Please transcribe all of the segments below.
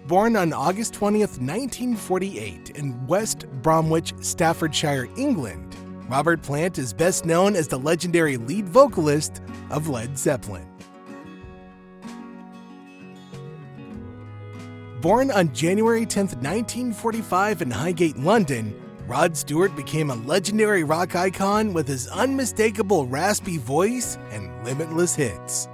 Born on August 20th, 1948 in West Bromwich, Staffordshire, England, Robert Plant is best known as the legendary lead vocalist of Led Zeppelin. Born on January 10, 1945 in Highgate, London, Rod Stewart became a legendary rock icon with his unmistakable raspy voice and limitless hits.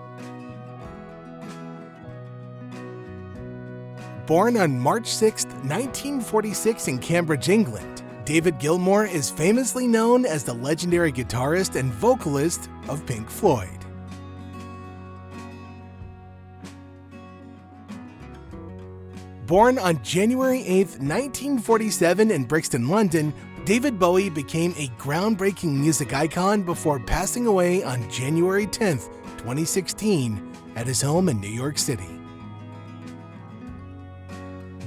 Born on March 6, 1946 in Cambridge, England, David Gilmour is famously known as the legendary guitarist and vocalist of Pink Floyd. Born on January 8, 1947 in Brixton, London, David Bowie became a groundbreaking music icon before passing away on January 10, 2016, at his home in New York City.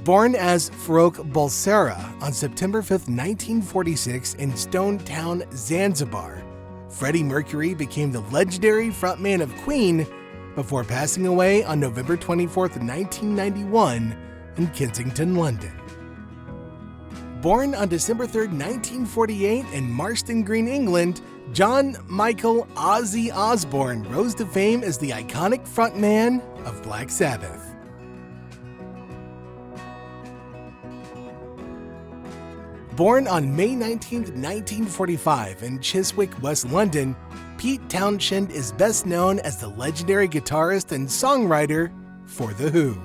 Born as Farouk Bulsara on September 5, 1946 in Stone Town, Zanzibar, Freddie Mercury became the legendary frontman of Queen before passing away on November 24, 1991 in Kensington, London. Born on December 3, 1948 in Marston Green, England, John Michael Ozzy Osbourne rose to fame as the iconic frontman of Black Sabbath. Born on May 19, 1945 in Chiswick, West London, Pete Townshend is best known as the legendary guitarist and songwriter for The Who.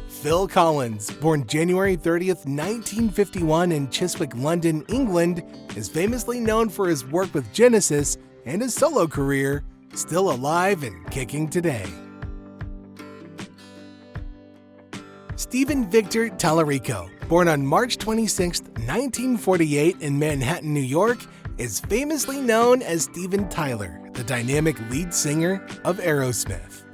Phil Collins, born January 30th, 1951 in Chiswick, London, England, is famously known for his work with Genesis and his solo career, still alive and kicking today. Stephen Victor Tallarico, born on March 26, 1948 in Manhattan, New York, is famously known as Steven Tyler, the dynamic lead singer of Aerosmith.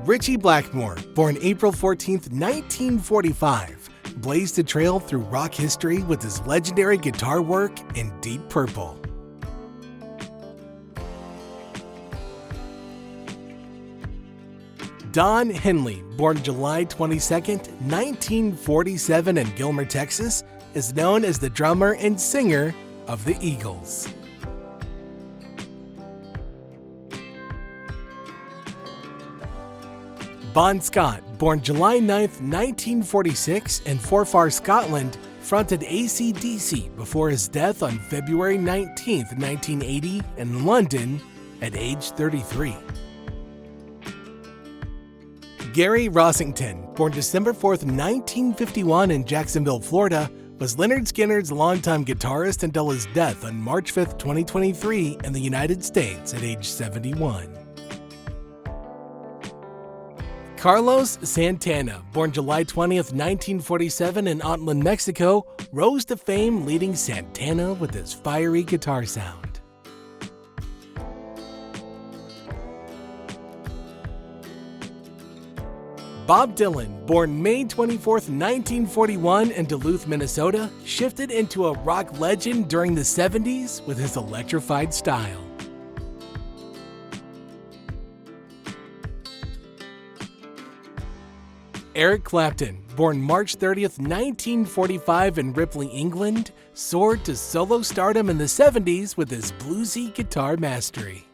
Ritchie Blackmore, born April 14, 1945, blazed a trail through rock history with his legendary guitar work in Deep Purple. Don Henley, born July 22, 1947 in Gilmer, Texas, is known as the drummer and singer of the Eagles. Bon Scott, born July 9, 1946 in Forfar, Scotland, fronted AC/DC before his death on February 19, 1980 in London at age 33. Gary Rossington, born December 4, 1951 in Jacksonville, Florida, was Lynyrd Skynyrd's longtime guitarist until his death on March 5, 2023 in the United States at age 71. Carlos Santana, born July 20, 1947 in Antlan, Mexico, rose to fame leading Santana with his fiery guitar sound. Bob Dylan, born May 24, 1941 in Duluth, Minnesota, shifted into a rock legend during the 70s with his electrified style. Eric Clapton, born March 30, 1945 in Ripley, England, soared to solo stardom in the 70s with his bluesy guitar mastery.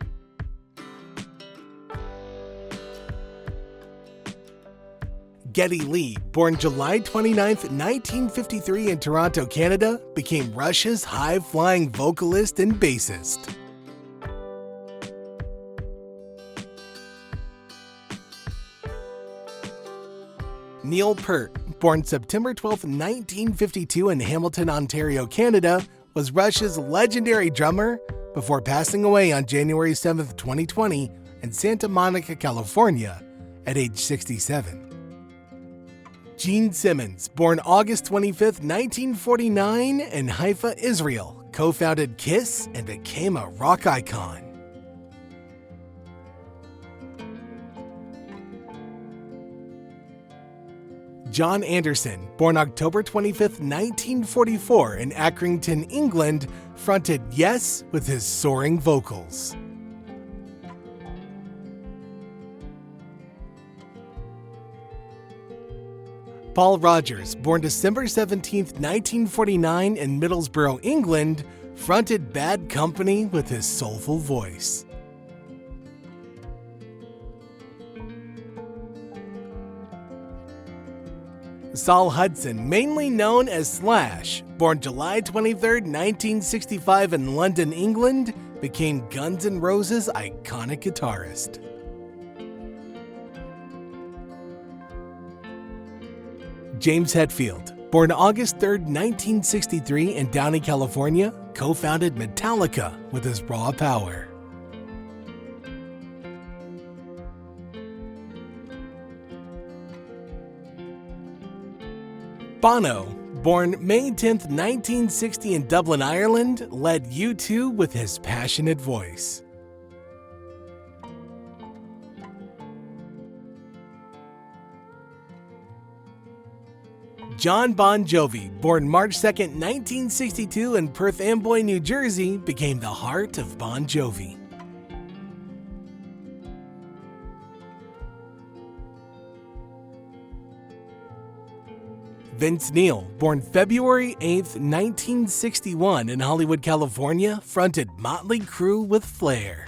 Geddy Lee, born July 29, 1953 in Toronto, Canada, became Russia's high-flying vocalist and bassist. Neil Peart, born September 12, 1952 in Hamilton, Ontario, Canada, was Russia's legendary drummer before passing away on January 7, 2020 in Santa Monica, California at age 67. Gene Simmons, born August 25, 1949 in Haifa, Israel, co-founded Kiss and became a rock icon. John Anderson, born October 25, 1944 in Accrington, England, fronted Yes with his soaring vocals. Paul Rogers, born December 17, 1949 in Middlesbrough, England, fronted Bad Company with his soulful voice. Saul Hudson, mainly known as Slash, born July 23, 1965 in London, England, became Guns N' Roses' iconic guitarist. James Hetfield, born August 3, 1963 in Downey, California, co-founded Metallica with his raw power. Bono, born May 10, 1960 in Dublin, Ireland, led U2 with his passionate voice. John Bon Jovi, born March 2, 1962 in Perth Amboy, New Jersey, became the heart of Bon Jovi. Vince Neil, born February 8, 1961 in Hollywood, California, fronted Motley Crue with flair.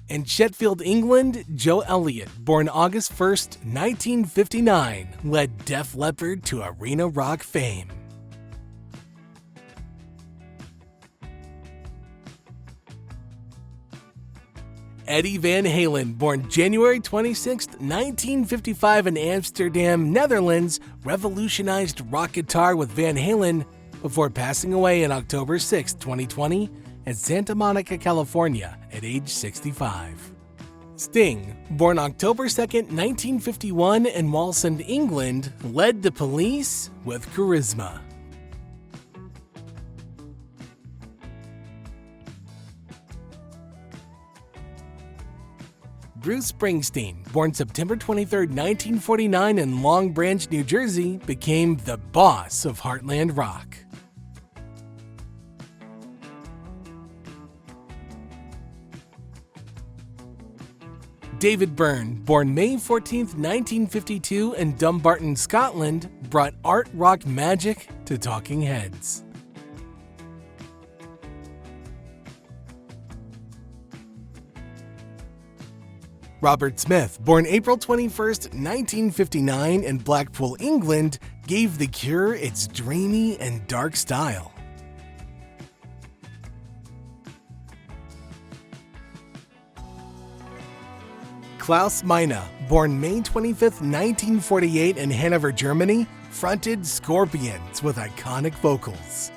In Sheffield, England, Joe Elliott, born August 1, 1959, led Def Leppard to arena rock fame. Eddie Van Halen, born January 26, 1955 in Amsterdam, Netherlands, revolutionized rock guitar with Van Halen before passing away on October 6, 2020 in Santa Monica, California at age 65. Sting, born October 2, 1951 in Wallsend, England, led The Police with charisma. Bruce Springsteen, born September 23, 1949 in Long Branch, New Jersey, became the boss of Heartland Rock. David Byrne, born May 14, 1952 in Dumbarton, Scotland, brought art rock magic to Talking Heads. Robert Smith, born April 21, 1959 in Blackpool, England, gave The Cure its dreamy and dark style. Klaus Meine, born May 25, 1948 in Hanover, Germany, fronted Scorpions with iconic vocals.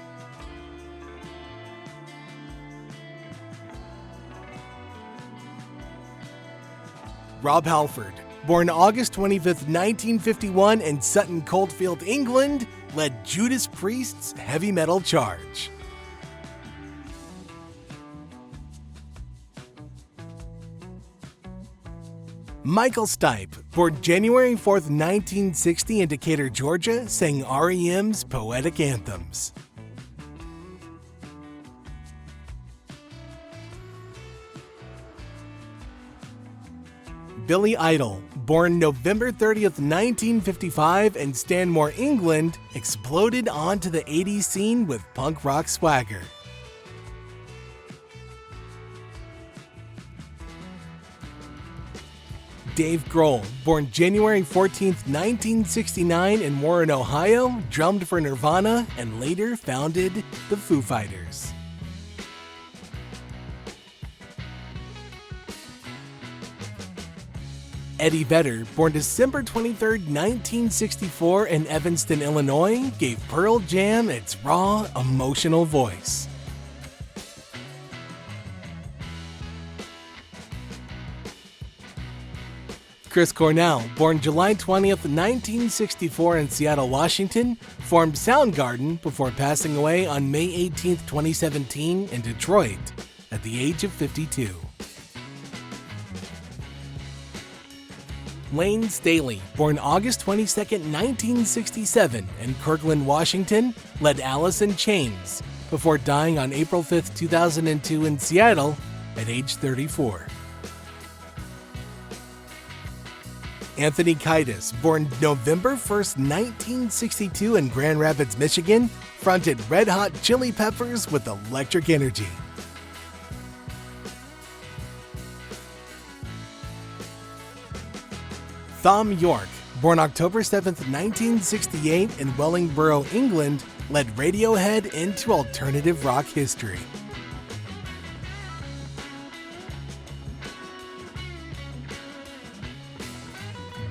Rob Halford, born August 25, 1951 in Sutton Coldfield, England, led Judas Priest's heavy metal charge. Michael Stipe, born January 4, 1960 in Decatur, Georgia, sang REM's poetic anthems. Billy Idol, born November 30, 1955 in Stanmore, England, exploded onto the 80s scene with punk rock swagger. Dave Grohl, born January 14, 1969 in Warren, Ohio, drummed for Nirvana and later founded the Foo Fighters. Eddie Vedder, born December 23, 1964 in Evanston, Illinois, gave Pearl Jam its raw, emotional voice. Chris Cornell, born July 20, 1964 in Seattle, Washington, formed Soundgarden before passing away on May 18, 2017 in Detroit, at the age of 52. Lane Staley, born August 22, 1967 in Kirkland, Washington, led Alice in Chains before dying on April 5, 2002 in Seattle at age 34. Anthony Kiedis, born November 1, 1962 in Grand Rapids, Michigan, fronted Red Hot Chili Peppers with electric energy. Thom Yorke, born October 7, 1968 in Wellingborough, England, led Radiohead into alternative rock history.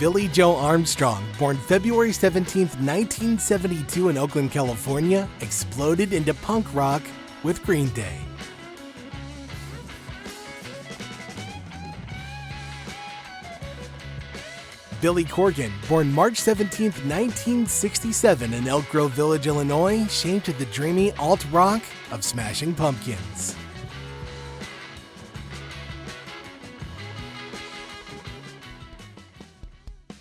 Billy Joe Armstrong, born February 17, 1972 in Oakland, California, exploded into punk rock with Green Day. Billy Corgan, born March 17, 1967 in Elk Grove Village, Illinois, shaped the dreamy alt-rock of Smashing Pumpkins.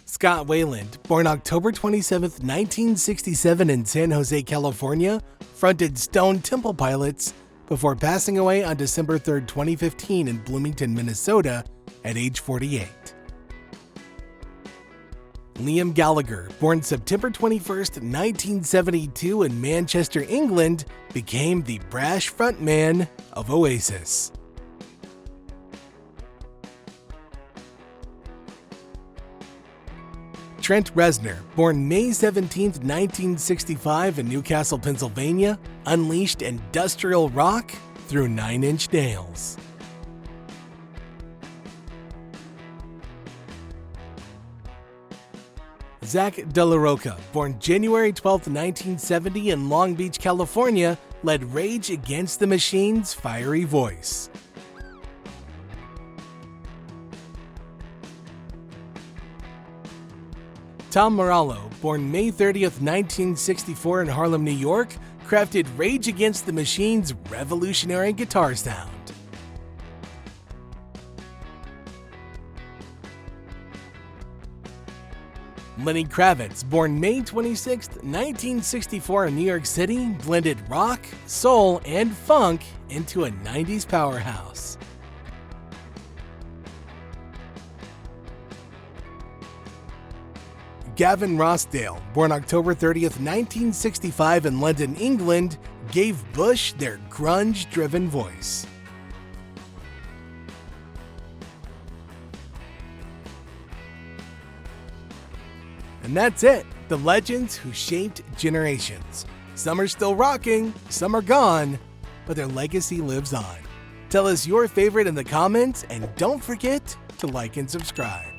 Scott Weiland, born October 27, 1967 in San Jose, California, fronted Stone Temple Pilots before passing away on December 3, 2015 in Bloomington, Minnesota at age 48. Liam Gallagher, born September 21, 1972 in Manchester, England, became the brash frontman of Oasis. Trent Reznor, born May 17, 1965 in Newcastle, Pennsylvania, unleashed industrial rock through 9 Inch Nails. Zach De La Rocha, born January 12, 1970 in Long Beach, California, led Rage Against the Machine's fiery voice. Tom Morello, born May 30, 1964 in Harlem, New York, crafted Rage Against the Machine's revolutionary guitar sound. Lenny Kravitz, born May 26, 1964 in New York City, blended rock, soul, and funk into a 90s powerhouse. Gavin Rossdale, born October 30, 1965 in London, England, gave Bush their grunge-driven voice. And that's it, the legends who shaped generations. Some are still rocking, some are gone, but their legacy lives on. Tell us your favorite in the comments, and don't forget to like and subscribe.